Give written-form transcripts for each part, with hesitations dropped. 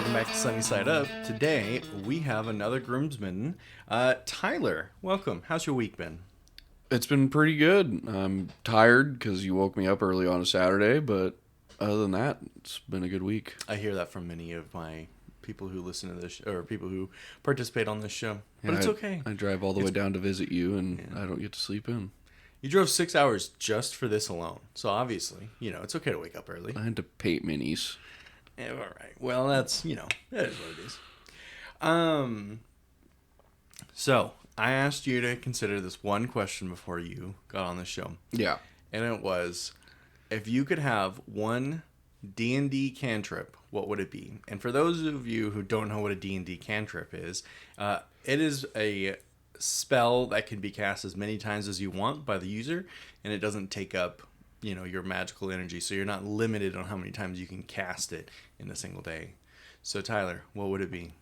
welcome back to Sunny Side Up. Today, we have another groomsman. Tyler, welcome. How's your week been? It's been pretty good. I'm tired because you woke me up early on a Saturday, but other than that, it's been a good week. I hear that from many of my people who listen to this, or people who participate on this show. But it's okay. I drive all the way down to visit you, and I don't get to sleep in. You drove 6 hours just for this alone. So obviously, it's okay to wake up early. I had to paint minis. Yeah, all right. Well, that is what it is. So I asked you to consider this one question before you got on the show. Yeah. And it was, if you could have one D&D cantrip, what would it be? And for those of you who don't know what a D&D cantrip is, it is a spell that can be cast as many times as you want by the user, and it doesn't take up your magical energy, so you're not limited on how many times you can cast it in a single day. So Tyler, what would it be?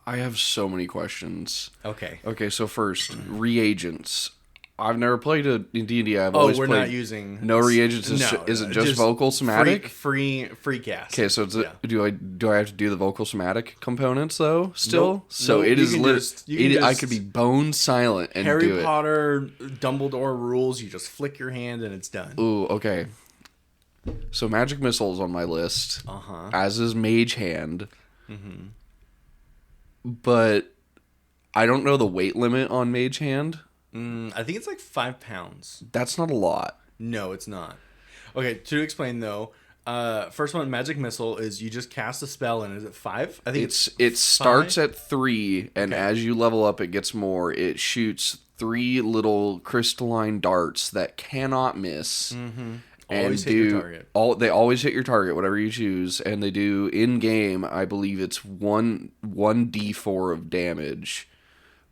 I have so many questions. Okay, so first, reagents. I've never played a D&D. I've always played. Not using no reagents. Is it just vocal somatic? Free cast. Okay, so do I have to do the vocal somatic components though? Still, nope. So nope. it is. I could be bone silent and Harry do it. Potter, Dumbledore rules. You just flick your hand and it's done. Ooh, okay. So magic missile's on my list. As is mage hand. Mm-hmm. But I don't know the weight limit on mage hand. I think it's like 5 pounds. That's not a lot. No, it's not. Okay, to explain though, first one, magic missile, is you just cast a spell, and is it 5? I think it starts at 3, and as you level up, it gets more. It shoots 3 little crystalline darts that cannot miss. Mm-hmm. Always hit your target. They always hit your target, whatever you choose, and they do in game. I believe it's 1d4 of damage.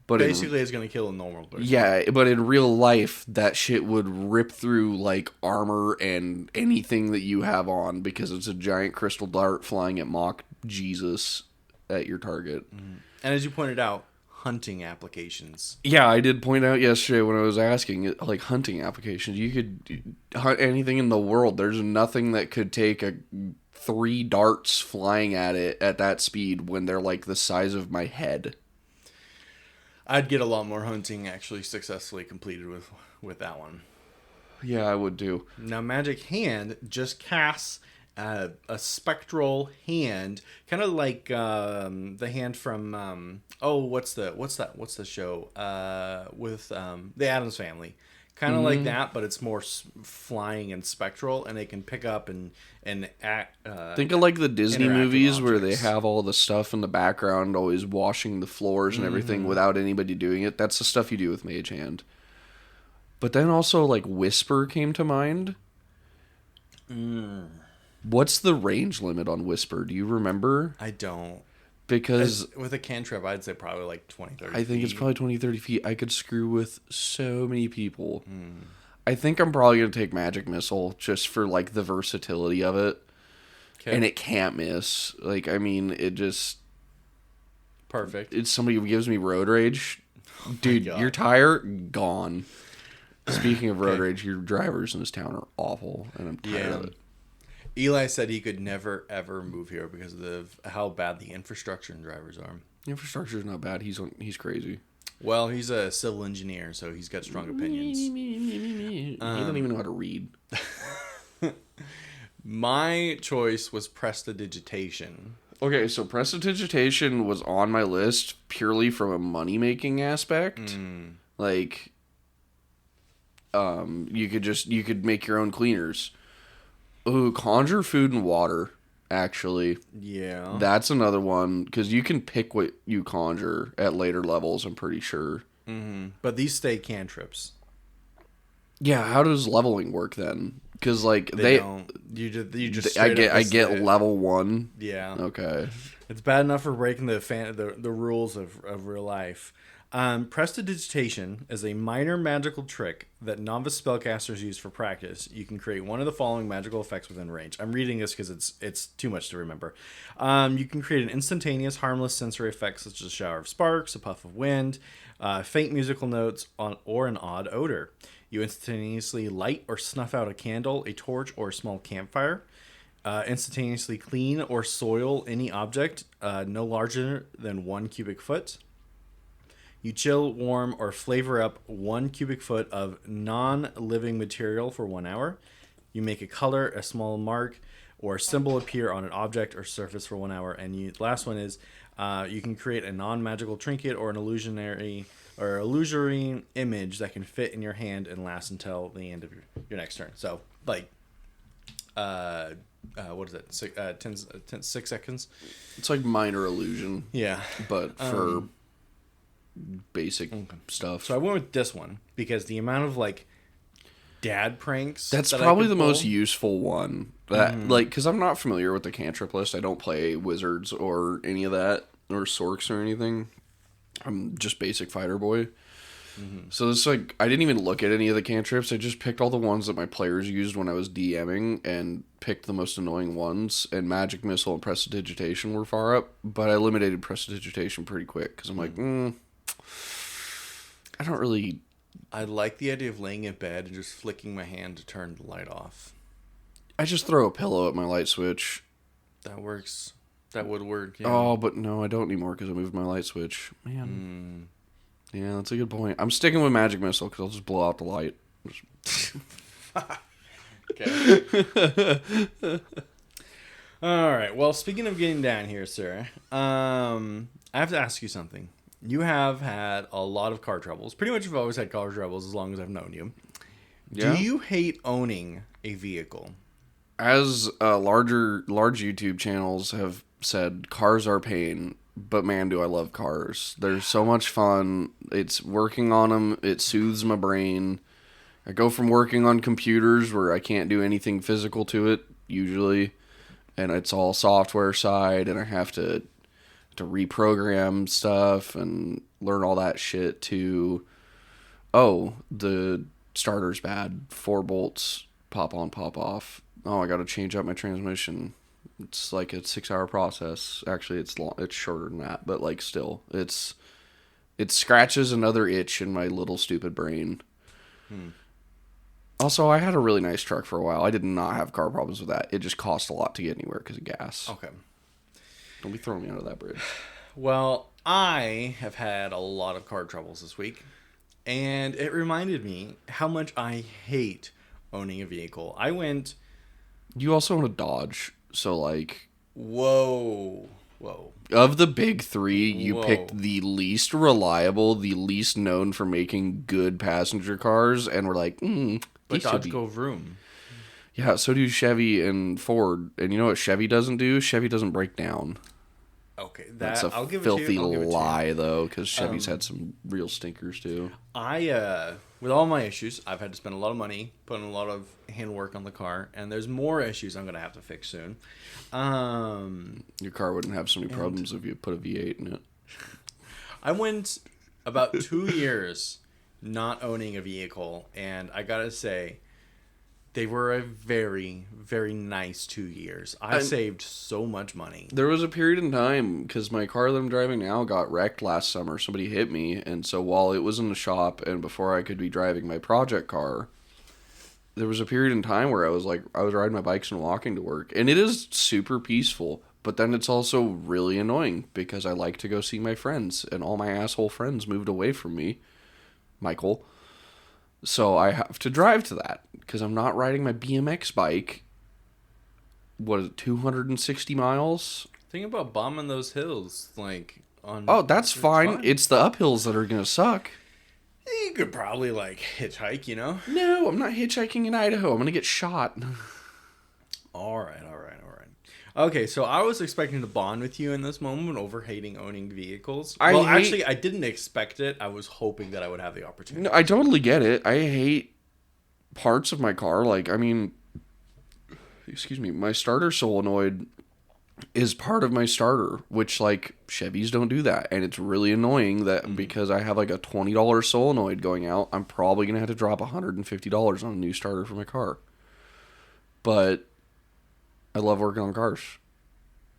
But basically, it's going to kill a normal person. Yeah, but in real life, that shit would rip through, like, armor and anything that you have on, because it's a giant crystal dart flying at Mach Jesus at your target. Mm. And as you pointed out, hunting applications. Yeah, I did point out yesterday when I was asking, like, hunting applications. You could hunt anything in the world. There's nothing that could take 3 darts flying at it at that speed when they're, like, the size of my head. I'd get a lot more hunting actually successfully completed with that one. Yeah, I would too. Now, Magic Hand just casts a spectral hand, kind of like the hand from what's the show with the Addams Family. Kind of like that, but it's more flying and spectral, and they can pick up and act. Think of like the Disney movies where they have all the stuff in the background, always washing the floors and everything without anybody doing it. That's the stuff you do with Mage Hand. But then also, like, Whisper came to mind. What's the range limit on Whisper? Do you remember? I don't. Because with a cantrip, I'd say probably like 20, 30 feet. I think it's probably 20, 30 feet. I could screw with so many people. I think I'm probably going to take Magic Missile just for, like, the versatility of it. Okay. And it can't miss. Like, I mean, it just... Perfect. It's somebody who gives me road rage. Dude, your tire, gone. Speaking of road rage, your drivers in this town are awful, and I'm tired of it. Eli said he could never, ever move here because of how bad the infrastructure and drivers are. Infrastructure's not bad. He's crazy. Well, he's a civil engineer, so he's got strong opinions. He doesn't even know how to read. My choice was prestidigitation. Okay, so prestidigitation was on my list purely from a money-making aspect. Like, you could make your own cleaners. Ooh, conjure food and water, actually. Yeah. That's another one, because you can pick what you conjure at later levels, I'm pretty sure. Mm-hmm. But these stay cantrips. Yeah, how does leveling work then? Because, like, they don't. You just I get level 1. Yeah. Okay. It's bad enough for breaking the rules of real life. Prestidigitation is a minor magical trick that novice spellcasters use for practice. You can create one of the following magical effects within range. I'm reading this because it's too much to remember. You can create an instantaneous, harmless sensory effect such as a shower of sparks, a puff of wind, faint musical notes, or an odd odor. You instantaneously light or snuff out a candle, a torch, or a small campfire. Instantaneously clean or soil any object no larger than 1 cubic foot. You chill, warm, or flavor up 1 cubic foot of non-living material for 1 hour. You make a color, a small mark, or symbol appear on an object or surface for 1 hour. And the last one is you can create a non-magical trinket or an illusory image that can fit in your hand and last until the end of your next turn. So, like, what is it? 6 seconds? It's like minor illusion. Yeah. But for basic stuff. So I went with this one because the amount of, like, dad pranks. That's that probably I the could pull, most useful one. That like, because I'm not familiar with the cantrip list. I don't play wizards or any of that, or sorks or anything. I'm just basic fighter boy. So it's like, I didn't even look at any of the cantrips. I just picked all the ones that my players used when I was DMing and picked the most annoying ones. And Magic Missile and Prestidigitation were far up, but I eliminated Prestidigitation pretty quick because I'm like, I don't really. I like the idea of laying in bed and just flicking my hand to turn the light off. I just throw a pillow at my light switch. That works. That would work. Yeah. Oh, but no, I don't anymore because I moved my light switch. Man. Yeah, that's a good point. I'm sticking with Magic Missile because I'll just blow out the light. Okay. All right. Well, speaking of getting down here, sir, I have to ask you something. You have had a lot of car troubles. Pretty much you've always had car troubles as long as I've known you. Yeah. Do you hate owning a vehicle? As large YouTube channels have said, cars are pain, but man, do I love cars. They're so much fun. It's working on them. It soothes my brain. I go from working on computers where I can't do anything physical to it, usually, and it's all software side, and I have to reprogram stuff and learn all that shit to, oh, the starter's bad. 4 bolts, pop on, pop off. Oh, I got to change up my transmission. It's like a 6-hour process. Actually, it's shorter than that, but like still, it scratches another itch in my little stupid brain. Also, I had a really nice truck for a while. I did not have car problems with that. It just cost a lot to get anywhere because of gas. Okay. Don't be throwing me under that bridge. Well, I have had a lot of car troubles this week, and it reminded me how much I hate owning a vehicle. I went... You also own a Dodge, so like... Whoa. Of the big 3, you Whoa. picked the least reliable, the least known for making good passenger cars, and we're like, But Dodge go vroom. Yeah, so do Chevy and Ford. And you know what Chevy doesn't do? Chevy doesn't break down. Okay, That's a I'll give filthy it to you. lie, though, because Chevy's had some real stinkers, too. With all my issues, I've had to spend a lot of money, put in a lot of handwork on the car, and there's more issues I'm going to have to fix soon. Your car wouldn't have so many problems if you put a V8 in it. I went about 2 years not owning a vehicle, and I got to say, they were a very, very nice 2 years. I saved so much money. There was a period in time, because my car that I'm driving now got wrecked last summer. Somebody hit me, and so while it was in the shop, and before I could be driving my project car, there was a period in time where I was riding my bikes and walking to work. And it is super peaceful, but then it's also really annoying, because I like to go see my friends, and all my asshole friends moved away from me, Michael. So I have to drive to that, because I'm not riding my BMX bike, 260 miles? Think about bombing those hills, like, on... Oh, that's fine. It's the uphills that are going to suck. You could probably, like, hitchhike, you know? No, I'm not hitchhiking in Idaho. I'm going to get shot. All right. Okay, so I was expecting to bond with you in this moment over hating owning vehicles. Actually, I didn't expect it. I was hoping that I would have the opportunity. No, I totally get it. I hate parts of my car. Like, I mean, excuse me, my starter solenoid is part of my starter, which, like, Chevys don't do that. And it's really annoying that because I have, like, a $20 solenoid going out, I'm probably going to have to drop $150 on a new starter for my car. But I love working on cars.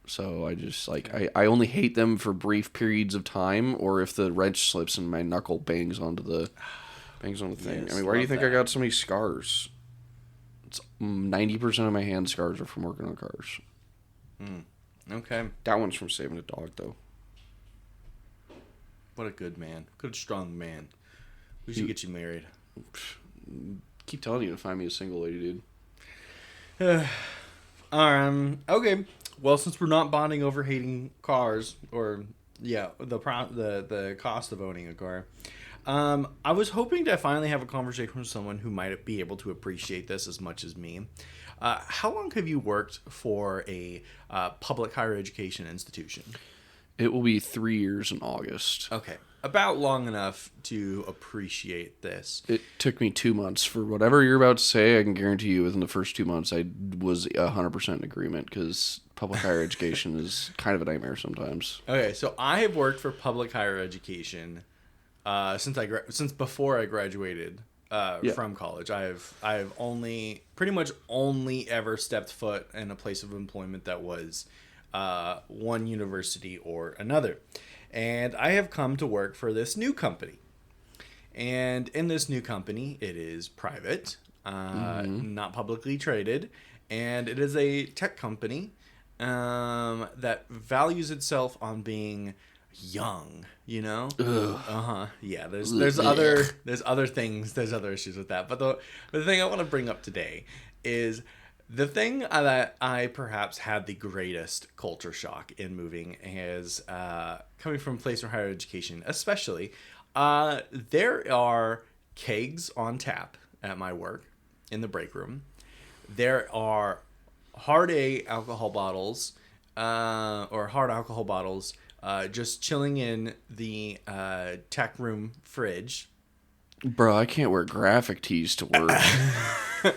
So I just, like, I only hate them for brief periods of time, or if the wrench slips and my knuckle bangs onto the thing. Yes, I mean, why do you think I got so many scars? It's 90% of my hand scars are from working on cars. Okay. That one's from saving a dog, though. What a good man. Good, strong man. We should get you married. Keep telling you to find me a single lady, dude. Okay. Well, since we're not bonding over hating cars, or the cost of owning a car, I was hoping to finally have a conversation with someone who might be able to appreciate this as much as me. How long have you worked for a public higher education institution? It will be 3 years in August. Okay. About long enough to appreciate this. It took me 2 months. For whatever you're about to say, I can guarantee you within the first 2 months I was 100% in agreement, because public higher education is kind of a nightmare sometimes. Okay, so I have worked for public higher education since before I graduated from college. I've pretty much only ever stepped foot in a place of employment that was one university or another. And I have come to work for this new company. And in this new company, it is private, not publicly traded, and it is a tech company that values itself on being young, you know? Yeah, there's other things, there's other issues with that. But the thing I want to bring up today is the thing that I perhaps had the greatest culture shock in moving is coming from a place for higher education, especially. There are kegs on tap at my work in the break room. There are hard alcohol bottles just chilling in the tech room fridge. Bro, I can't wear graphic tees to work.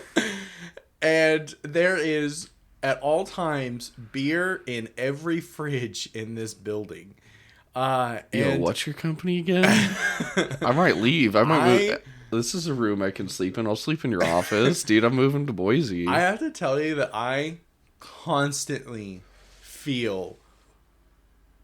And there is, at all times, beer in every fridge in this building. Yo, what's your company again? I might leave. I might move. This is a room I can sleep in. I'll sleep in your office. Dude, I'm moving to Boise. I have to tell you that I constantly feel...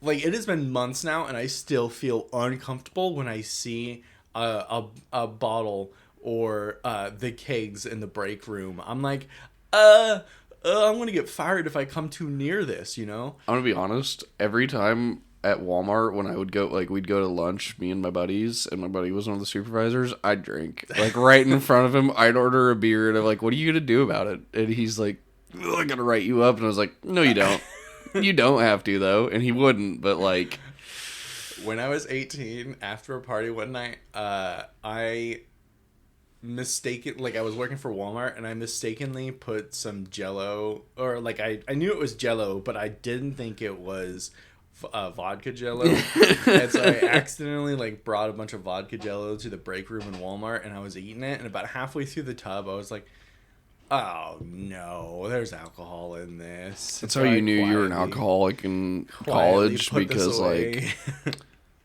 Like, it has been months now, and I still feel uncomfortable when I see a bottle or the kegs in the break room. I'm like, I'm gonna get fired if I come too near this, you know? I'm gonna be honest, every time at Walmart when I would go, like, we'd go to lunch, me and my buddies, and my buddy was one of the supervisors, I'd drink. Like, right in front of him, I'd order a beer, and I'm like, what are you gonna do about it? And he's like, I gotta write you up. And I was like, no, you don't. You don't have to, though. And he wouldn't, but, like... When I was 18, after a party one night, I was working for Walmart, and I mistakenly put some Jello, or like I knew it was Jello, but I didn't think it was vodka Jello. And so I accidentally like brought a bunch of vodka Jello to the break room in Walmart, and I was eating it, and about halfway through the tub I was like, oh no, there's alcohol in this. That's how you knew you were an alcoholic in college, because like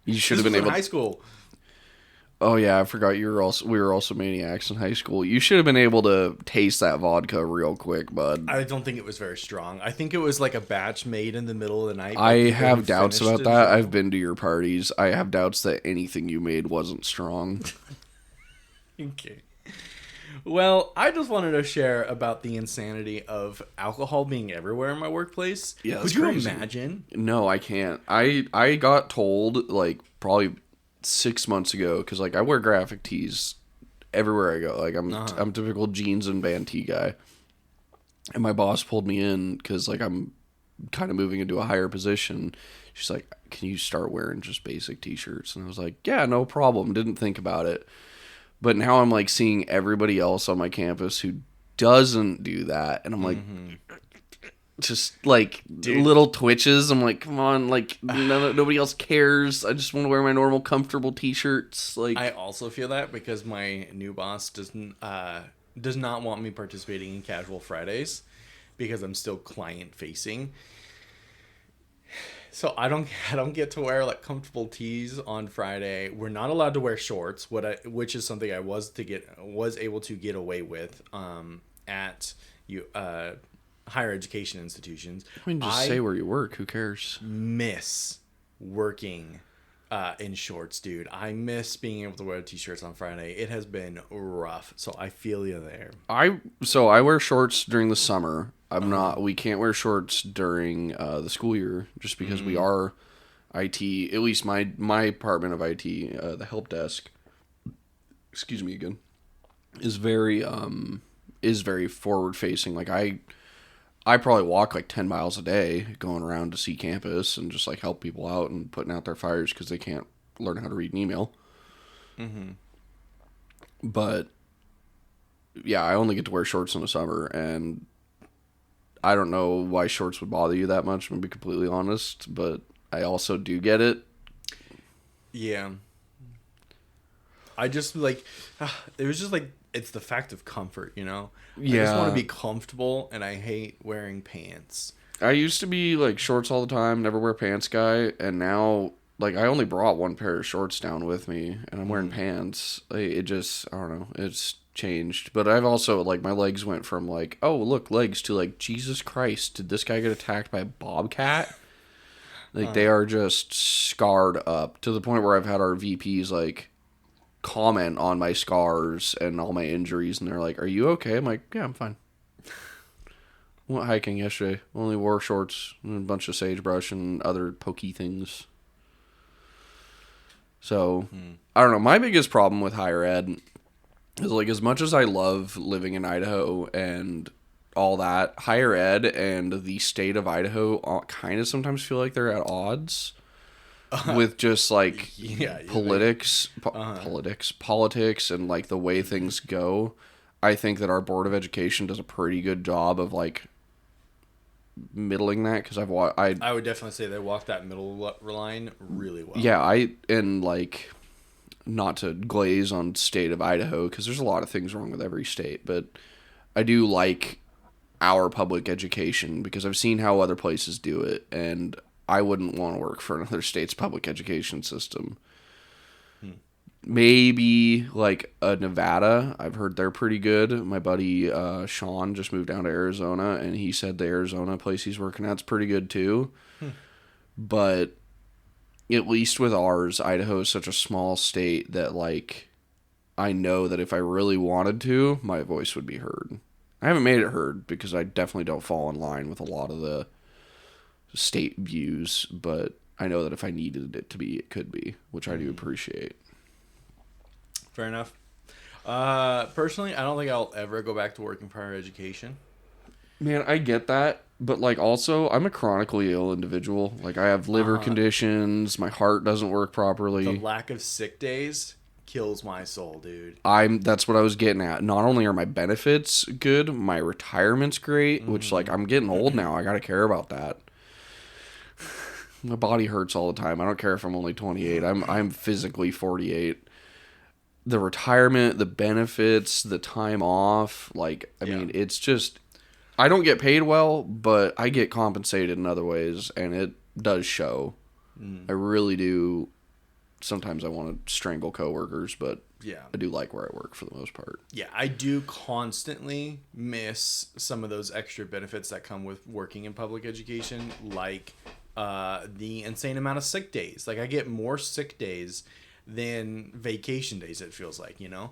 you should have been able in high school. Oh yeah, I forgot we were also maniacs in high school. You should have been able to taste that vodka real quick, bud. I don't think it was very strong. I think it was like a batch made in the middle of the night. I have doubts about that. I've been to your parties. I have doubts that anything you made wasn't strong. Okay. Well, I just wanted to share about the insanity of alcohol being everywhere in my workplace. Yeah, could you imagine? No, I can't. I got told like probably 6 months ago, because like I wear graphic tees everywhere I go. Like I'm typical jeans and band tee guy, and my boss pulled me in because like I'm kind of moving into a higher position. She's like, "Can you start wearing just basic t-shirts?" And I was like, "Yeah, no problem." Didn't think about it. But now I'm like seeing everybody else on my campus who doesn't do that, and I'm like, just like little twitches. I'm like, come on, like nobody else cares. I just want to wear my normal comfortable t-shirts. Like, I also feel that because my new boss does not want me participating in casual Fridays because I'm still client facing. So I don't get to wear like comfortable tees on Friday. We're not allowed to wear shorts, which is something I was able to get away with at higher education institutions. I mean, just say where you work. Who cares? Miss working in shorts, dude. I miss being able to wear t-shirts on Friday. It has been rough, so I feel you there. I wear shorts during the summer. I'm not. We can't wear shorts during the school year just because we are IT. At least my department of IT, the help desk. Excuse me again. Is very forward facing. Like I probably walk like 10 miles a day going around to see campus and just like help people out and putting out their fires because they can't learn how to read an email. Mm-hmm. But yeah, I only get to wear shorts in the summer, and I don't know why shorts would bother you that much, to be completely honest, but I also do get it. Yeah. I just like, it was just like, it's the fact of comfort, you know? Yeah. I just want to be comfortable, and I hate wearing pants. I used to be like shorts all the time, never wear pants guy, and now like I only brought one pair of shorts down with me, and I'm wearing pants. It just, I don't know, it's changed. But I've also like my legs went from like, oh look, legs, to like, Jesus Christ, did this guy get attacked by a bobcat? Like they are just scarred up to the point where I've had our VPs like comment on my scars and all my injuries, and they're like, "Are you okay?" I'm like, "Yeah, I'm fine." Went hiking yesterday. Only wore shorts and a bunch of sagebrush and other pokey things. So, I don't know. My biggest problem with higher ed is like, as much as I love living in Idaho and all that, higher ed and the state of Idaho kind of sometimes feel like they're at odds with just like politics, and like the way things go. I think that our Board of Education does a pretty good job of like middling that, because I would definitely say they walk that middle line really well. Yeah, and like, not to glaze on state of Idaho, because there's a lot of things wrong with every state, but I do like our public education because I've seen how other places do it, and I wouldn't want to work for another state's public education system. Maybe like a Nevada. I've heard they're pretty good. My buddy Sean just moved down to Arizona, and he said the Arizona place he's working at's pretty good too. But at least with ours, Idaho is such a small state that like, I know that if I really wanted to, my voice would be heard. I haven't made it heard because I definitely don't fall in line with a lot of the state views, but I know that if I needed it to be, it could be, which I do appreciate. Fair enough. Personally, I don't think I'll ever go back to working for higher education. Man, I get that, but like, also, I'm a chronically ill individual. Like, I have liver conditions, my heart doesn't work properly. The lack of sick days kills my soul, dude. That's what I was getting at. Not only are my benefits good, my retirement's great, which like, I'm getting old now. I gotta care about that. My body hurts all the time. I don't care if I'm only 28. I'm physically 48. The retirement, the benefits, the time off, like, I mean, it's just, I don't get paid well, but I get compensated in other ways, and it does show. I really do. Sometimes I want to strangle coworkers, but I do like where I work for the most part. Yeah, I do constantly miss some of those extra benefits that come with working in public education, like the insane amount of sick days. Like, I get more sick days than vacation days, it feels like, you know?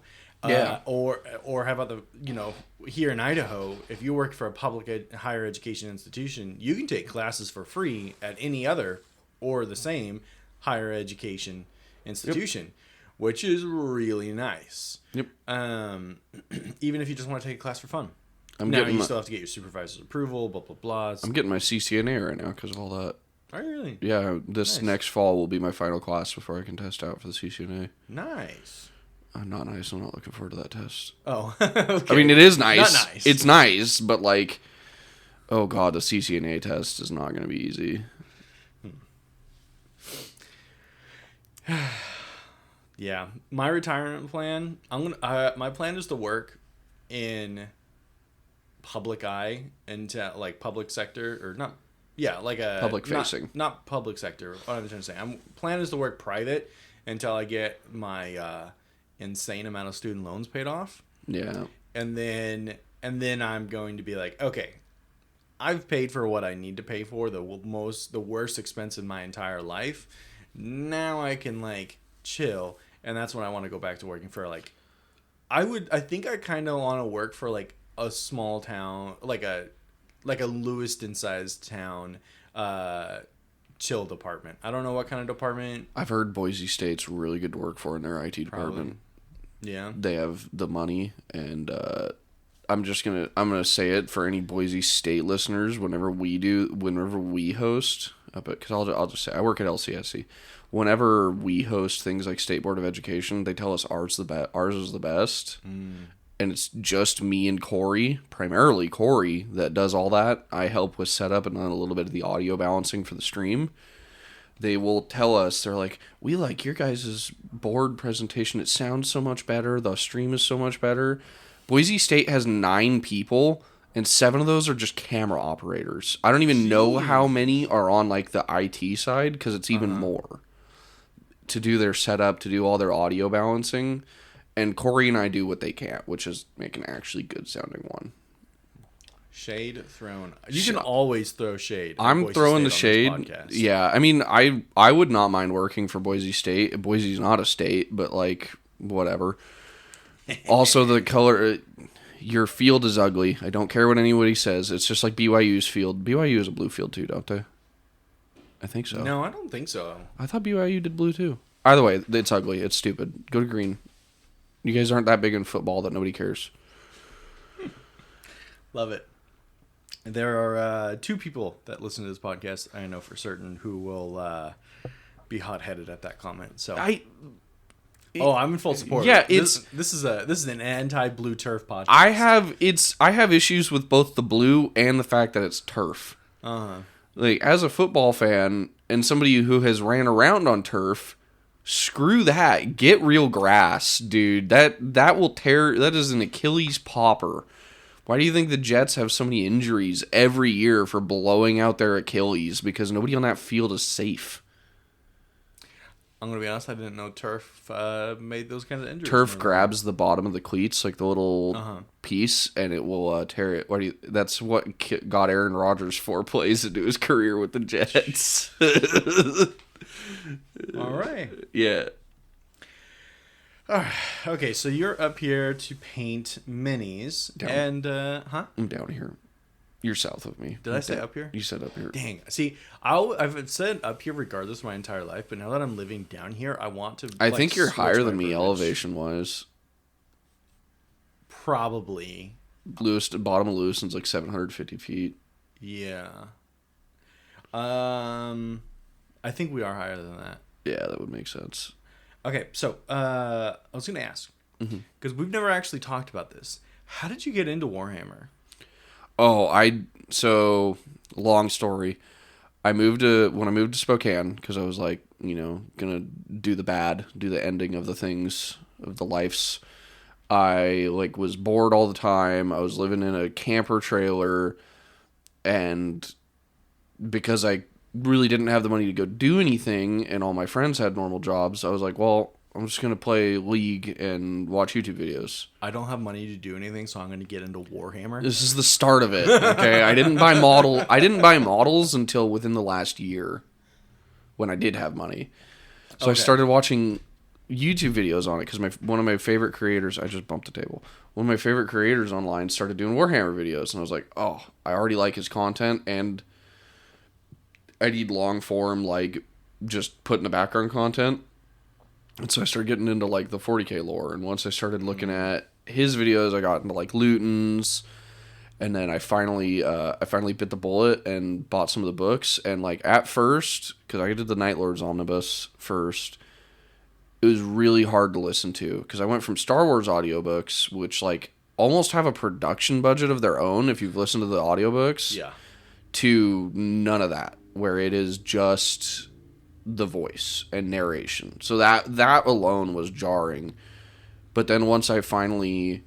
Or how about the, you know, here in Idaho, if you work for a higher education institution, you can take classes for free at any other or the same higher education institution, which is really nice. Even if you just want to take a class for fun. You still have to get your supervisor's approval, blah, blah, blah. I'm getting my CCNA right now because of all that. Are you really? Yeah, this next fall will be my final class before I can test out for the CCNA. Nice. Not nice. I'm not looking forward to that test. Oh, okay. I mean, it is nice. Not nice. It's nice, but like, oh god, the CCNA test is not going to be easy. Yeah, my retirement plan. My plan is to work in public eye into like public sector or not. Yeah, like a public facing, not public sector. What I'm trying to say, plan is to work private until I get my insane amount of student loans paid off. Yeah, and then I'm going to be like, okay, I've paid for what I need to pay for, the worst expense in my entire life. now I can like chill, and that's when I want to go back to working for like I think I kind of want to work for like a small town, like a Lewiston sized town, chill department. I don't know what kind of department. I've heard Boise State's really good to work for in their IT Probably. department. Yeah. They have the money, and I'm gonna say it for any Boise State listeners. Whenever we host, because I'll just say I work at LCSC. Whenever we host things like State Board of Education, they tell us ours is the best, and it's just me and Corey, primarily Corey, that does all that. I help with setup and then a little bit of the audio balancing for the stream. They will tell us, they're like, we like your guys' board presentation. It sounds so much better. The stream is so much better. Boise State has 9 people, and 7 of those are just camera operators. I don't even know how many are on like the IT side, because it's even more to do their setup, to do all their audio balancing. And Corey and I do what they can't, which is make an actually good sounding one. Shade thrown. You can always throw shade. I'm throwing the shade. Yeah, I mean, I would not mind working for Boise State. Boise's not a state, but like whatever. Also, the color, your field is ugly. I don't care what anybody says. It's just like BYU's field. BYU is a blue field too, don't they? I think so. No, I don't think so. I thought BYU did blue too. Either way, it's ugly. It's stupid. Go to green. You guys aren't that big in football that nobody cares. Love it. There are 2 people that listen to this podcast, I know for certain, who will be hot-headed at that comment. So I'm in full support. Yeah, this is an anti-blue turf podcast. I have issues with both the blue and the fact that it's turf. Like, as a football fan and somebody who has ran around on turf, screw that. Get real grass, dude. That will tear. That is an Achilles popper. Why do you think the Jets have so many injuries every year for blowing out their Achilles? Because nobody on that field is safe. I'm going to be honest, I didn't know turf made those kinds of injuries. Turf grabs the bottom of the cleats, like the little piece, and it will tear it. That's what got Aaron Rodgers 4 plays into his career with the Jets. All right. Yeah. Okay, so you're up here to paint minis. And, I'm down here. You're south of me. Did I say up here? You said up here. Dang. See, I've said up here regardless my entire life, but now that I'm living down here, I want to. I think you're higher than me elevation wise. Probably. Bottom of Lewiston's like 750 feet. Yeah. I think we are higher than that. Yeah, that would make sense. Okay, so I was going to ask, because we've never actually talked about this. How did you get into Warhammer? So long story. When I moved to Spokane, because I was like, gonna do the ending of the things of the lives. I was bored all the time. I was living in a camper trailer, and because I really didn't have the money to go do anything, and all my friends had normal jobs, I was like, well, I'm just going to play League and watch YouTube videos. I don't have money to do anything, so I'm going to get into Warhammer. This is the start of it, okay? I didn't buy models until within the last year when I did have money. So I started watching YouTube videos on it because one of my favorite creators, I just bumped the table. One of my favorite creators online started doing Warhammer videos, and I was like, oh, I already like his content, and I need long form, just put in the background content. And so I started getting into the 40K lore, and once I started looking at his videos, I got into Luton's, and then I finally bit the bullet and bought some of the books. And at first, because I did the Night Lords omnibus first, it was really hard to listen to because I went from Star Wars audiobooks, which almost have a production budget of their own if you've listened to the audiobooks, to none of that, where it is just the voice and narration. So that alone was jarring. But then once I finally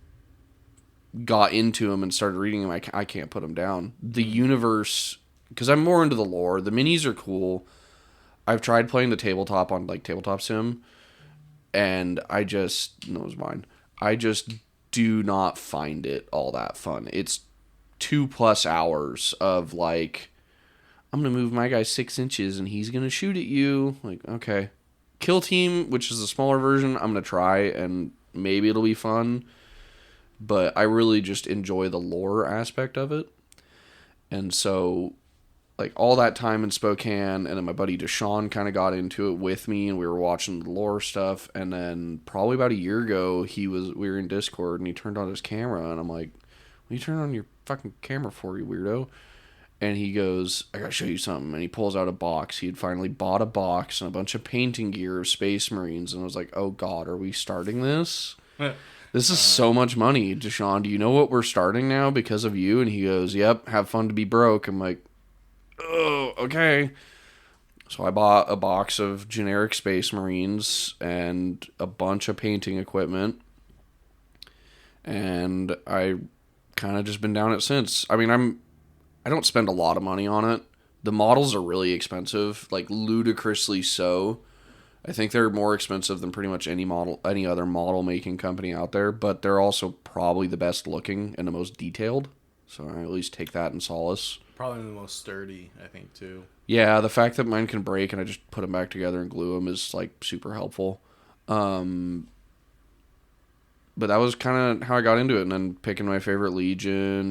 got into them and started reading them, I can't put them down. The universe, because I'm more into the lore. The minis are cool. I've tried playing the tabletop on Tabletop Sim, and I just do not find it all that fun. It's 2+ hours of I'm going to move my guy 6 inches and he's going to shoot at you. Like, okay. Kill Team, which is a smaller version, I'm going to try and maybe it'll be fun. But I really just enjoy the lore aspect of it. And so, like, all that time in Spokane, and then my buddy Deshaun kind of got into it with me, and we were watching the lore stuff. And then probably about a year ago, we were in Discord, and he turned on his camera, and I'm like, "What are you turning on your fucking camera for, you weirdo?" And he goes, "I gotta show you something." And he pulls out a box. He had finally bought a box and a bunch of painting gear of Space Marines, and I was like, "Oh God, are we starting this?" This is so much money, Deshaun. Do you know what we're starting now because of you? And he goes, "Yep, have fun to be broke." I'm like, "Oh, okay." So I bought a box of generic Space Marines and a bunch of painting equipment. And I kind of just been down it since. I mean, I don't spend a lot of money on it. The models are really expensive, like ludicrously so. I think they're more expensive than pretty much any other model making company out there, but they're also probably the best looking and the most detailed. So I at least take that in solace. Probably the most sturdy, I think, too. Yeah, the fact that mine can break and I just put them back together and glue them is like super helpful. But that was kind of how I got into it, and then picking my favorite Legion,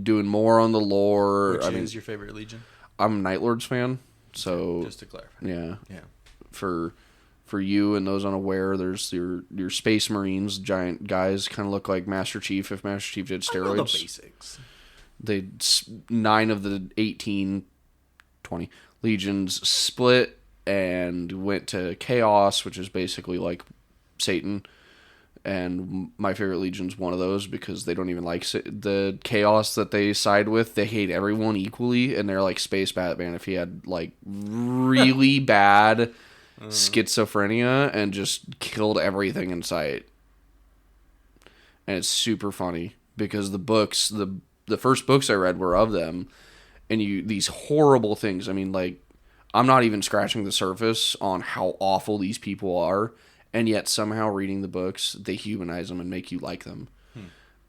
doing more on the lore. Which is your favorite Legion? I'm a Night Lords fan, so just to clarify. Yeah. Yeah. For you and those unaware, there's your Space Marines, giant guys, kind of look like Master Chief if Master Chief did steroids. I know the basics. 9 of the 18, 20 legions split and went to Chaos, which is basically like Satan. And my favorite Legion's one of those because they don't even like the Chaos that they side with. They hate everyone equally, and they're like Space Batman if he had like really bad schizophrenia and just killed everything in sight. And it's super funny because the books, the first books I read were of them, and these horrible things. I mean, like, I'm not even scratching the surface on how awful these people are. And yet somehow reading the books, they humanize them and make you like them.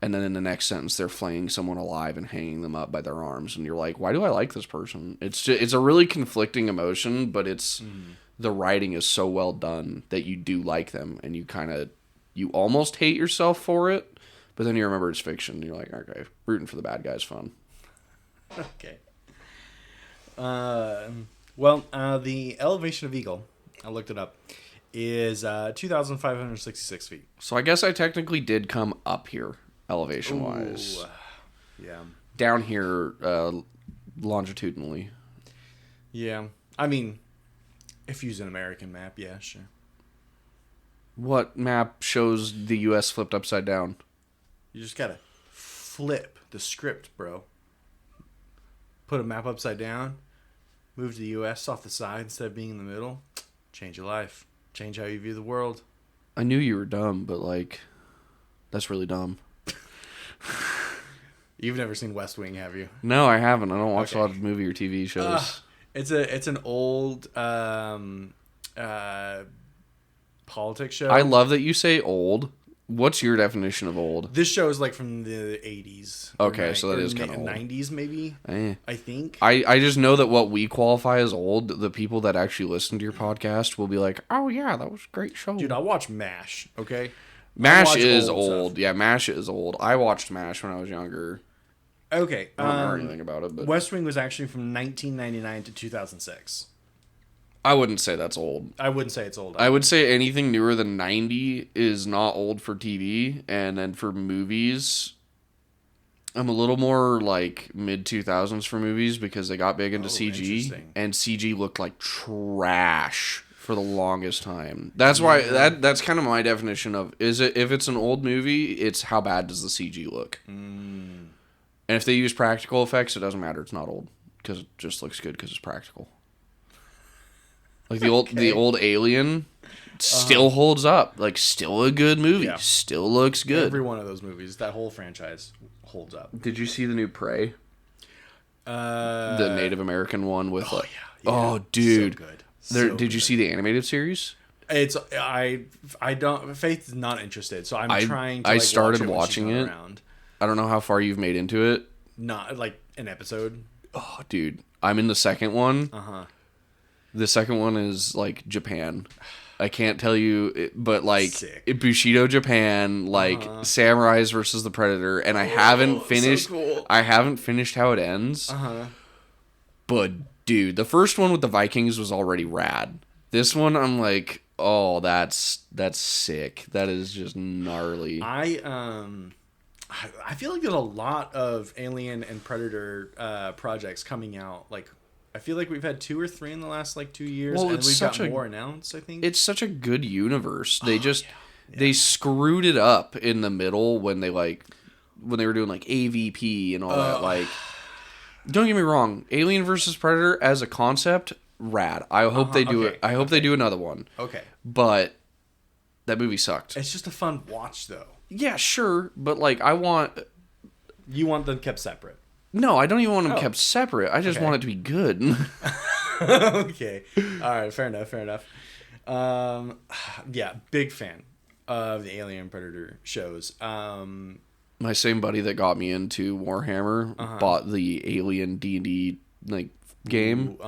And then in the next sentence, they're flaying someone alive and hanging them up by their arms. And you're like, why do I like this person? It's a really conflicting emotion, but the writing is so well done that you do like them. And you almost hate yourself for it. But then you remember it's fiction. And you're like, okay, rooting for the bad guy's fun. Okay. The elevation of Eagle, I looked it up, is 2,566 feet. So I guess I technically did come up here, elevation-wise. Yeah. Down here, longitudinally. Yeah. I mean, if you use an American map, yeah, sure. What map shows the U.S. flipped upside down? You just gotta flip the script, bro. Put a map upside down, move the U.S. off the side instead of being in the middle, change your life. Change how you view the world. I knew you were dumb, but, like, that's really dumb. You've never seen West Wing, have you? No, I haven't. I don't watch a lot of movie or TV shows. It's an old politics show. I love that you say old. What's your definition of old? This show is like from the 80s. Okay, so that is kind of old. 90s maybe, I think. I just know that what we qualify as old, the people that actually listen to your podcast will be like, oh yeah, that was a great show. Dude, I watch MASH, okay? MASH is old. Yeah, MASH is old. I watched MASH when I was younger. Okay. I don't know anything about it. But West Wing was actually from 1999 to 2006. I wouldn't say that's old. I wouldn't say it's old. I would say anything newer than 90 is not old for TV. And then for movies, I'm a little more like mid-2000s for movies because they got big into CG. And CG looked like trash for the longest time. That's why that's kind of my definition of if it's an old movie, it's how bad does the CG look. And if they use practical effects, it doesn't matter. It's not old because it just looks good because it's practical. Like the old Alien still holds up. Like, still a good movie. Yeah. Still looks good. Every one of those movies, that whole franchise holds up. Did you see the new Prey? The Native American one with oh, dude. So good. Did you see the animated series? I don't. Faith is not interested, so I'm trying to. I started watching it. Around. I don't know how far you've made into it. Not like an episode. Oh, dude, I'm in the second one. Uh-huh. The second one is like Japan. I can't tell you, but like Sick. Bushido, Japan, like samurais versus the Predator, and I haven't finished. So cool. I haven't finished how it ends. Uh-huh. But dude, the first one with the Vikings was already rad. This one, I'm like, oh, that's sick. That is just gnarly. I feel like there's a lot of Alien and Predator projects coming out. Like, I feel like we've had 2 or 3 in the last like 2 years, Well, and it's we've got such a- more announced. I think It's such a good universe. They just they screwed it up in the middle when they were doing like AVP and all that. Like, don't get me wrong, Alien versus Predator as a concept, rad. I hope they do okay, it. I hope they do another one. okay. But that movie sucked. It's just a fun watch, though. Yeah, sure, but like You want them kept separate. no, I don't even want them kept separate. I just want it to be good. Okay. All right. Fair enough. Yeah. Big fan of the Alien Predator shows. My same buddy that got me into Warhammer bought the Alien D&D like game,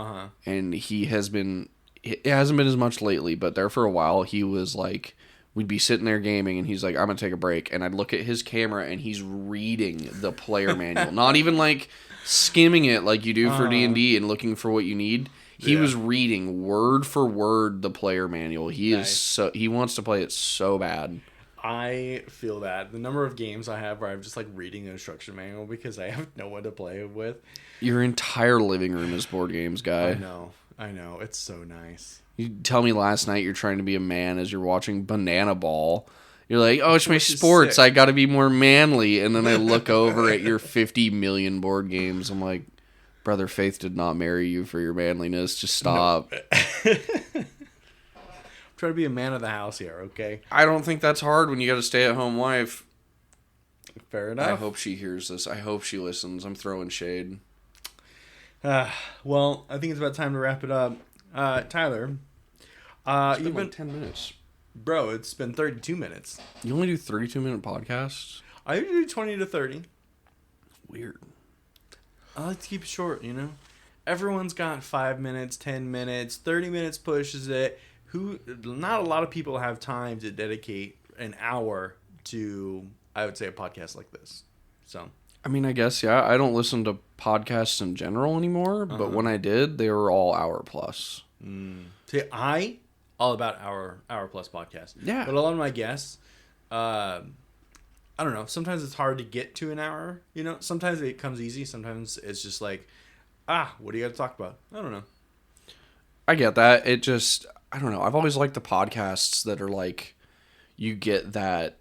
and he has been. It hasn't been as much lately, but there for a while he was like, we'd be sitting there gaming, and he's like, "I'm gonna take a break," and I'd look at his camera, and he's reading the player manual, not even like skimming it like you do for D&D and looking for what you need. He was reading word for word the player manual. He is he wants to play it so bad. I feel that the number of games I have where I'm just like reading the instruction manual because I have no one to play with. Your entire living room is board games, guy. I know. It's so nice. You tell me last night you're trying to be a man as you're watching Banana Ball. You're like, oh, it's my sports. I got to be more manly. And then I look over at your 50 million board games. I'm like, brother, Faith did not marry you for your manliness. Just stop. No. Try to be a man of the house here, okay? I don't think that's hard when you got a stay-at-home wife. Fair enough. I hope she hears this. I hope she listens. I'm throwing shade. Well, I think it's about time to wrap it up. Tyler, You've been 10 minutes. Bro, it's been 32 minutes. You only do 32-minute podcasts? I usually do 20 to 30. Weird. I like to keep it short, you know? Everyone's got 5 minutes, 10 minutes, 30 minutes pushes it. Not a lot of people have time to dedicate an hour to, I would say, a podcast like this. So, I mean, I guess, yeah. I don't listen to podcasts in general anymore, but when I did, they were all hour plus. See, all about hour plus podcast. Yeah. But a lot of my guests, I don't know. Sometimes it's hard to get to an hour. You know, sometimes it comes easy. Sometimes it's just like, what do you got to talk about? I don't know. I get that. It just, I don't know. I've always liked the podcasts that are like, you get that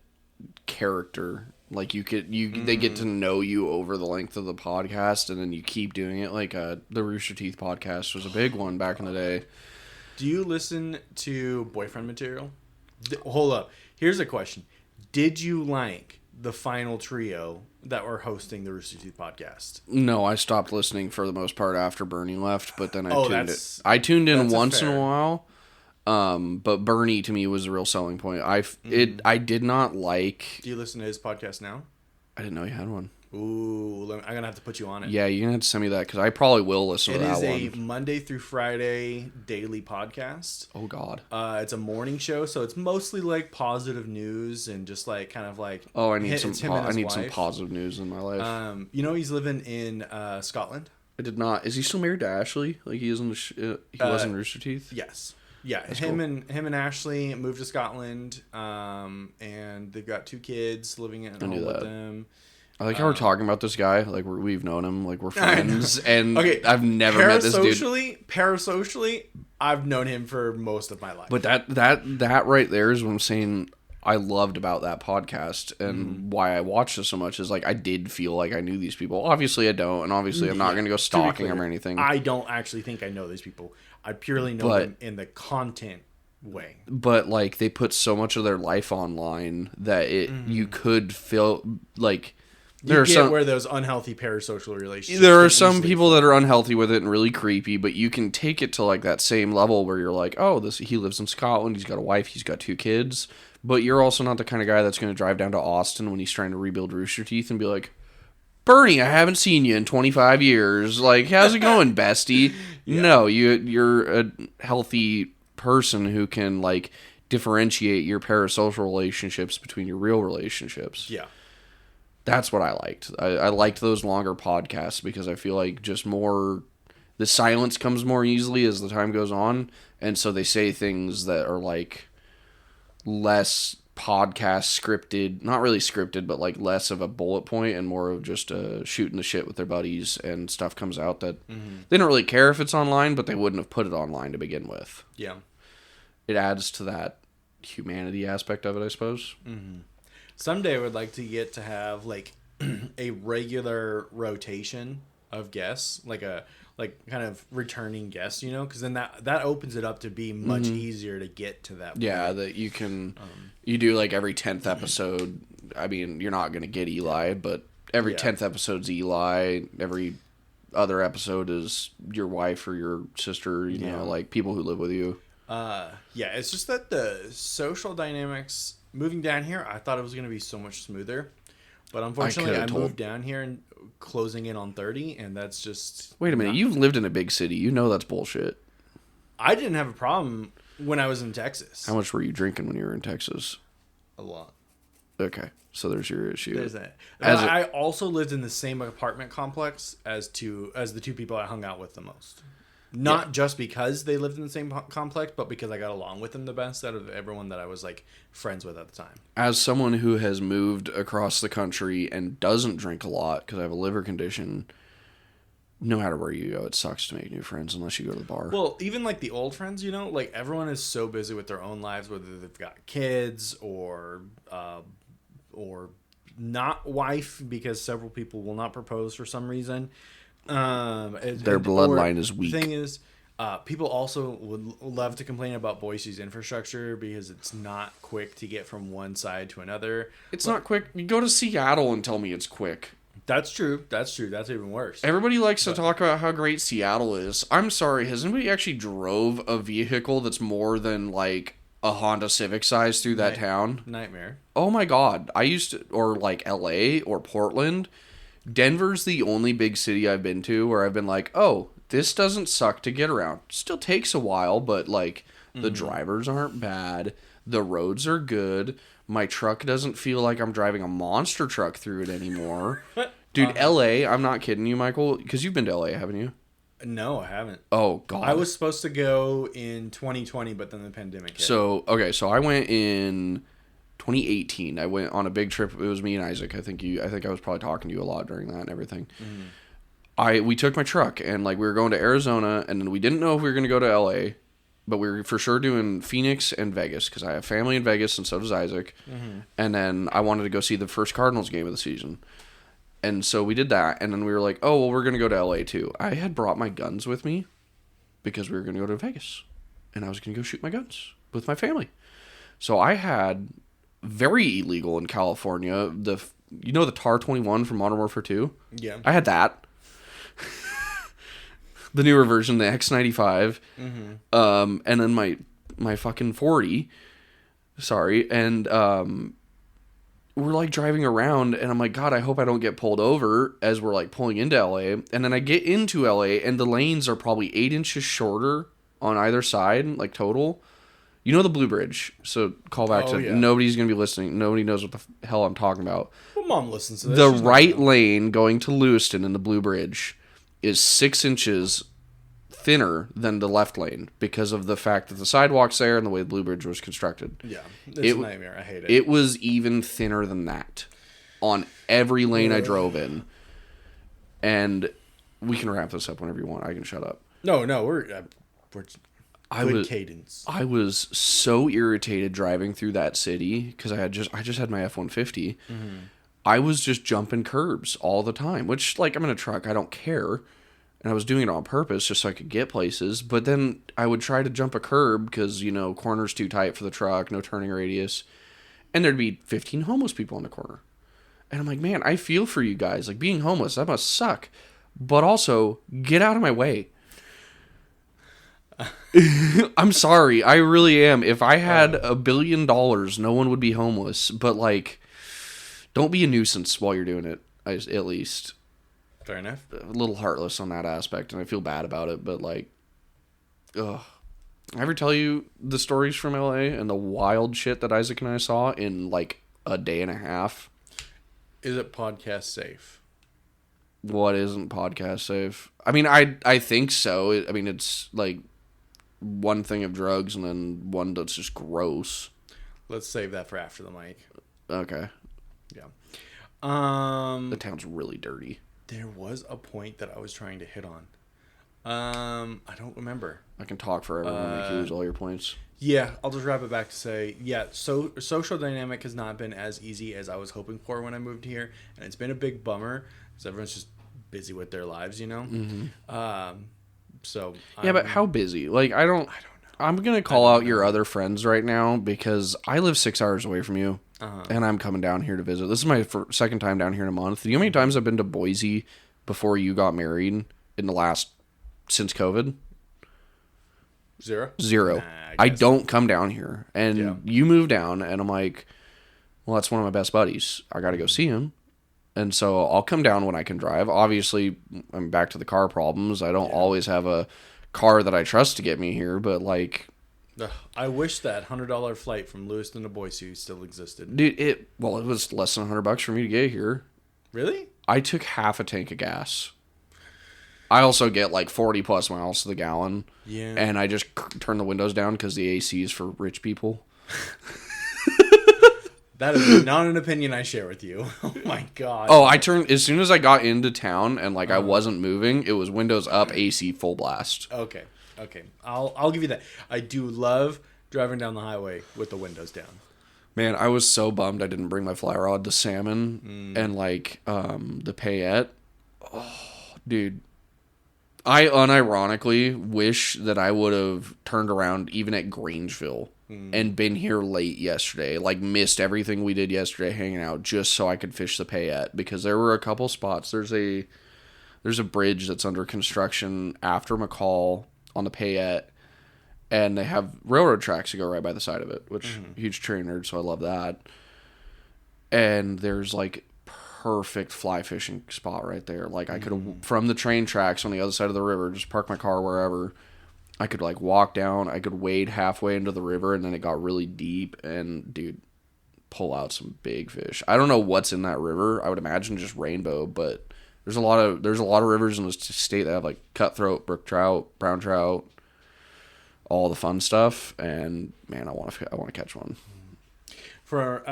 character. Like they get to know you over the length of the podcast, and then you keep doing it. Like the Rooster Teeth podcast was a big one back in the day. Do you listen to boyfriend material? Hold up. Here's a question. Did you like the final trio that were hosting the Rooster Teeth podcast? No, I stopped listening for the most part after Bernie left, but then I tuned in once in a while. But Bernie to me was the real selling point. I did not like. Do you listen to his podcast now? I didn't know he had one. Ooh, I'm gonna have to put you on it. Yeah, you're gonna have to send me that because I probably will listen to that one. It is a Monday through Friday daily podcast. Oh God. It's a morning show, so it's mostly like positive news and just like kind of like. Oh, I need some positive news in my life. You know, he's living in Scotland. I did not. Is he still married to Ashley? Like he is in he was in Rooster Teeth. Yes. Yeah, That's him cool. and Ashley moved to Scotland, and they've got 2 kids living at home with them. I like how we're talking about this guy, like we've known him, like we're friends, and I've never met this dude. Parasocially, I've known him for most of my life. But that right there is what I'm saying I loved about that podcast, and why I watched it so much is like I did feel like I knew these people. Obviously I don't, and obviously I'm not going to go stalking them or anything. I don't actually think I know these people. I purely know them in the content way. But like they put so much of their life online that you could feel like There are some where those unhealthy parasocial relationships. There are some people that are unhealthy with it and really creepy, but you can take it to like that same level where you're like, oh, he lives in Scotland, he's got a wife, he's got 2 kids, but you're also not the kind of guy that's going to drive down to Austin when he's trying to rebuild Rooster Teeth and be like, Bernie, I haven't seen you in 25 years. Like, how's it going, bestie? Yeah. No, you're a healthy person who can, like, differentiate your parasocial relationships between your real relationships. Yeah. That's what I liked. I liked those longer podcasts because I feel like just more... The silence comes more easily as the time goes on, and so they say things that are, like, less podcast scripted, not really scripted, but like less of a bullet point and more of just shooting the shit with their buddies, and stuff comes out that they don't really care if it's online, but they wouldn't have put it online to begin with. Yeah. It adds to that humanity aspect of it, I suppose. Mm-hmm. Someday I would like to get to have like a regular rotation of guests, like kind of returning guests, you know, because then that opens it up to be much easier to get to that point. Yeah, that you can you do like every 10th episode. I mean, you're not going to get Eli, but every 10th episode's Eli. Every other episode is your wife or your sister, you know, like people who live with you. Yeah, it's just that the social dynamics moving down here, I thought it was going to be so much smoother. But unfortunately, I moved down here and closing in on 30, and that's just... Wait a minute, you've lived in a big city. You know that's bullshit. I didn't have a problem when I was in Texas. How much were you drinking when you were in Texas? A lot. Okay, so there's your issue. There's that. I also lived in the same apartment complex as the two people I hung out with the most. Not just because they lived in the same complex, but because I got along with them the best out of everyone that I was like friends with at the time. As someone who has moved across the country and doesn't drink a lot because I have a liver condition, no matter where you go, it sucks to make new friends unless you go to the bar. Well, even like the old friends, you know, like everyone is so busy with their own lives, whether they've got kids or not wife, because several people will not propose for some reason. Their bloodline is weak. The thing is, people also would love to complain about Boise's infrastructure because it's not quick to get from one side to another. It's not quick. You go to Seattle and tell me it's quick. That's true. That's even worse. Everybody likes to talk about how great Seattle is. I'm sorry, has anybody actually drove a vehicle that's more than like a Honda Civic size through that town? Nightmare. Oh my god. I used to, or like LA or Portland. Denver's the only big city I've been to where I've been like, oh, this doesn't suck to get around. Still takes a while, but like the drivers aren't bad. The roads are good. My truck doesn't feel like I'm driving a monster truck through it anymore. Dude, LA, I'm not kidding you, Michael, because you've been to LA, haven't you? No, I haven't. Oh, God. I was supposed to go in 2020, but then the pandemic hit. So I went in 2018. I went on a big trip. It was me and Isaac. I think I was probably talking to you a lot during that and everything. We took my truck and like we were going to Arizona, and then we didn't know if we were going to go to LA, but we were for sure doing Phoenix and Vegas because I have family in Vegas and so does Isaac. And then I wanted to go see the first Cardinals game of the season. And so we did that, and then we were like, oh, well, we're going to go to LA too. I had brought my guns with me because we were going to go to Vegas, and I was going to go shoot my guns with my family. So I had very illegal in California, the TAR 21 from Modern Warfare 2? Yeah. I had that. The newer version, the X95. And then my fucking 40. Sorry. And we're like driving around, and I'm like, God, I hope I don't get pulled over as we're like pulling into LA. And then I get into LA, and the lanes are probably 8 inches shorter on either side, like total. You know the Blue Bridge, so call back nobody's going to be listening. Nobody knows what the hell I'm talking about. Well, Mom listens to this. The right lane going to Lewiston in the Blue Bridge is 6 inches thinner than the left lane because of the fact that the sidewalk's there and the way the Blue Bridge was constructed. Yeah, it's a nightmare. I hate it. It was even thinner than that on every lane I drove in. And we can wrap this up whenever you want. I can shut up. No, we're cadence. I was so irritated driving through that city because I just had my F-150. I was just jumping curbs all the time, which like I'm in a truck, I don't care. And I was doing it on purpose just so I could get places. But then I would try to jump a curb because, corner's too tight for the truck, no turning radius. And there'd be 15 homeless people on the corner. And I'm like, man, I feel for you guys. Like, being homeless, that must suck. But also, get out of my way. I'm sorry. I really am. If I had $1 billion, no one would be homeless. But, like, don't be a nuisance while you're doing it. at least Fair enough. a little heartless on that aspect, and I feel bad about it. But like, ugh. I ever tell you the stories from LA and the wild shit that Isaac and I saw in like a day and a half? Is it podcast safe? What isn't podcast safe? I mean, I think so. I mean, it's like one thing of drugs and then one that's just gross. Let's save that for after the mic. Okay. Yeah. The town's really dirty. There was a point that I was trying to hit on. I don't remember. I can talk forever and make you lose all your points. Yeah, I'll just wrap it back to say, yeah, so social dynamic has not been as easy as I was hoping for when I moved here, and it's been a big bummer because everyone's just busy with their lives, you know. Mm-hmm. So yeah, but how busy? Like, I don't know. I'm gonna call out your other friends right now because I live 6 hours away from you, and I'm coming down here to visit. This is my second time down here in a month. You know how many times I've been to Boise before you got married in the last since COVID? Zero. Nah, I don't come down here. And you move down, and I'm like, well, that's one of my best buddies. I got to go see him. And so I'll come down when I can drive. Obviously, I'm back to the car problems. I don't always have a car that I trust to get me here, but like... I wish that $100 flight from Lewiston to Boise still existed. Dude, it was less than $100 for me to get here. Really? I took half a tank of gas. I also get like 40 plus miles to the gallon. Yeah. And I just turn the windows down because the AC is for rich people. That is not an opinion I share with you. Oh my god. Oh, I turned as soon as I got into town and like I wasn't moving, it was windows up, AC full blast. Okay. I'll give you that. I do love driving down the highway with the windows down. Man, I was so bummed I didn't bring my fly rod, the salmon, and like the payette. Oh, dude. I unironically wish that I would have turned around even at Grangeville and been here late yesterday. Like, missed everything we did yesterday hanging out just so I could fish the payette. Because there were a couple spots. There's a bridge that's under construction after McCall on the payette. And they have railroad tracks that go right by the side of it. Which, huge train nerd, so I love that. And there's, like... perfect fly fishing spot right there. Like I could have from the train tracks on the other side of the river, just park my car wherever. I could like walk down, I could wade halfway into the river and then it got really deep and dude, pull out some big fish. I don't know what's in that river. I would imagine just rainbow, but there's a lot of rivers in the state that have like cutthroat, brook trout, brown trout, all the fun stuff, and man, I want to catch one. For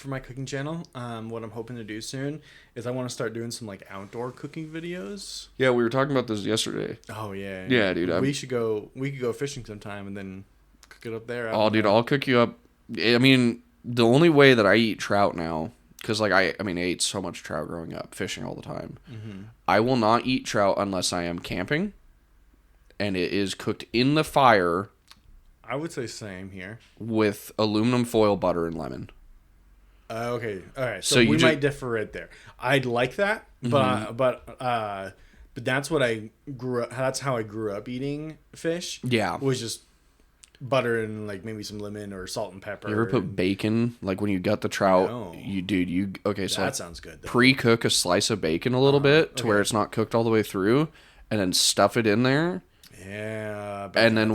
my cooking channel, what I'm hoping to do soon is I want to start doing some like outdoor cooking videos. Yeah, we were talking about this yesterday. Oh yeah. Yeah, dude. We could go fishing sometime and then cook it up there. Oh, dude, I'll cook you up. I mean, the only way that I eat trout now, because like I ate so much trout growing up, fishing all the time. I will not eat trout unless I am camping, and it is cooked in the fire. I would say same here. With aluminum foil, butter, and lemon. Okay. All right. So we might differ right there. I'd like that, but that's what I grew up. That's how I grew up eating fish. Yeah. Was just butter and like maybe some lemon or salt and pepper. You ever put bacon like when you gut the trout? No. Okay. So that sounds good. Though. Pre-cook a slice of bacon a little bit to where it's not cooked all the way through, and then stuff it in there. Yeah, and then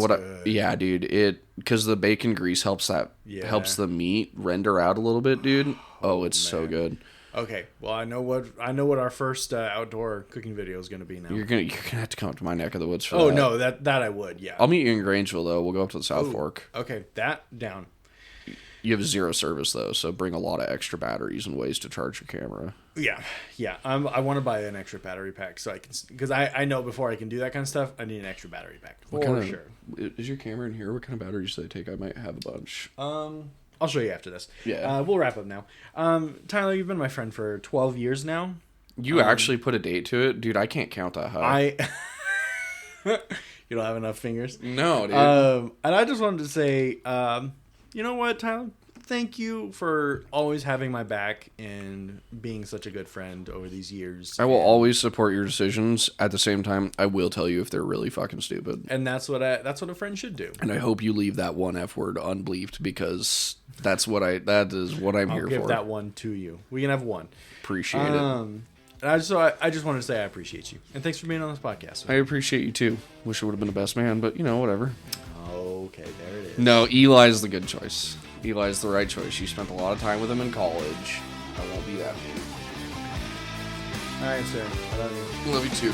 dude, because the bacon grease helps the meat render out a little bit, dude. Oh, it's so good. Okay, well I know what our first outdoor cooking video is gonna be now. You're gonna have to come up to my neck of the woods for that. Oh no, that I would, yeah. I'll meet you in Grangeville though. We'll go up to the South Fork. Okay, that down. You have zero service though, so bring a lot of extra batteries and ways to charge your camera. Yeah. I want to buy an extra battery pack so I can, because I know before I can do that kind of stuff, I need an extra battery pack for sure. Is your camera in here? What kind of batteries do they take? I might have a bunch. I'll show you after this. Yeah. We'll wrap up now. Tyler, you've been my friend for 12 years now. You actually put a date to it, dude. I can't count that high. You don't have enough fingers. No, dude. And I just wanted to say, you know what, Tyler? Thank you for always having my back and being such a good friend over these years. I will always support your decisions. At the same time, I will tell you if they're really fucking stupid. And that's what a friend should do. And I hope you leave that one F word unbleeped because that is what I'm here for. I'll give that one to you. We can have one. Appreciate it. And I just wanted to say I appreciate you. And thanks for being on this podcast. I appreciate you too. Wish I would have been the best man, but whatever. Okay, there it is. No, Eli's the good choice. Eli's the right choice. You spent a lot of time with him in college. I won't be that mean. All right, sir. I love you. Love you too.